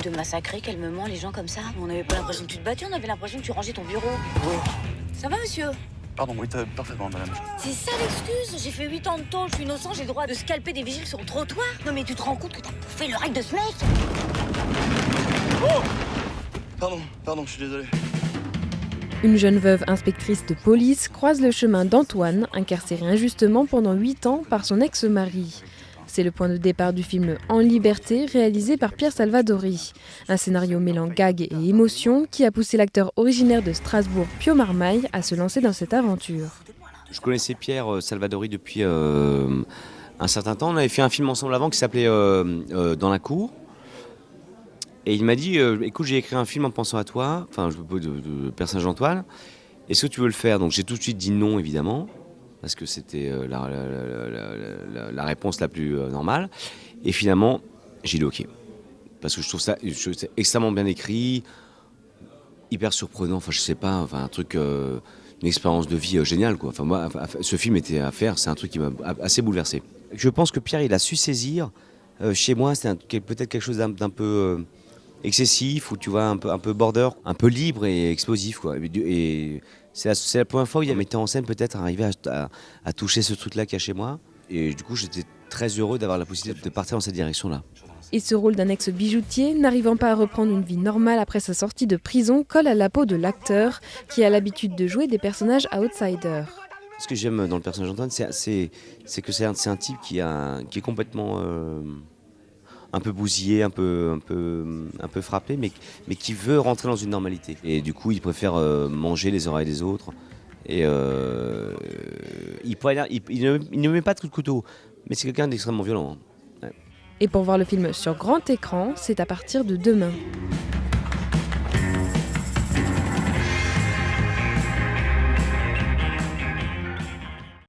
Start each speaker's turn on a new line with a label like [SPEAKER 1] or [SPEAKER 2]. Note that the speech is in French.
[SPEAKER 1] te massacrer calmement les gens comme ça? On n'avait pas l'impression que tu te battais, on avait l'impression que tu rangeais ton bureau.
[SPEAKER 2] Oui.
[SPEAKER 1] Ça va, monsieur?
[SPEAKER 2] Pardon, oui, parfaitement, madame.
[SPEAKER 1] C'est ça l'excuse? J'ai fait 8 ans de tôle, je suis innocent, j'ai le droit de scalper des vigiles sur le trottoir? Non mais tu te rends compte que t'as bouffé le règle de ce mec?
[SPEAKER 2] Oh! Pardon, je suis désolé.
[SPEAKER 3] Une jeune veuve inspectrice de police croise le chemin d'Antoine, incarcéré injustement pendant 8 ans par son ex-mari. C'est le point de départ du film En liberté, réalisé par Pierre Salvadori. Un scénario mêlant gag et émotion qui a poussé l'acteur originaire de Strasbourg, Pio Marmaille, à se lancer dans cette aventure.
[SPEAKER 4] Je connaissais Pierre Salvadori depuis un certain temps. On avait fait un film ensemble avant qui s'appelait Dans la cour. Et il m'a dit, écoute, j'ai écrit un film en pensant à toi, enfin, de personnage d'Antoine. Est-ce que tu veux le faire? Donc j'ai tout de suite dit non, évidemment, parce que c'était la réponse la plus normale. Et finalement, j'ai dit ok. Parce que je trouve ça extrêmement bien écrit, hyper surprenant, enfin je sais pas, enfin un truc, une expérience de vie géniale, quoi. Enfin moi, ce film était à faire, c'est un truc qui m'a assez bouleversé. Je pense que Pierre, il a su saisir, chez moi, c'est peut-être quelque chose d'un peu excessif, ou tu vois, un peu border, un peu libre et explosif, quoi. Et c'est la première fois où il y a un metteur en scène peut-être arrivé à toucher ce truc-là qu'il y a chez moi. Et du coup, j'étais très heureux d'avoir la possibilité de partir dans cette direction-là.
[SPEAKER 3] Et ce rôle d'un ex-bijoutier, n'arrivant pas à reprendre une vie normale après sa sortie de prison, colle à la peau de l'acteur, qui a l'habitude de jouer des personnages outsiders.
[SPEAKER 4] Ce que j'aime dans le personnage d'Antoine, c'est que c'est un type qui est complètement un peu bousillé, un peu frappé, mais qui veut rentrer dans une normalité. Et du coup, il préfère manger les oreilles des autres. Et il ne met pas de coup de couteau, mais c'est quelqu'un d'extrêmement violent. Hein. Ouais.
[SPEAKER 3] Et pour voir le film sur grand écran, c'est à partir de demain.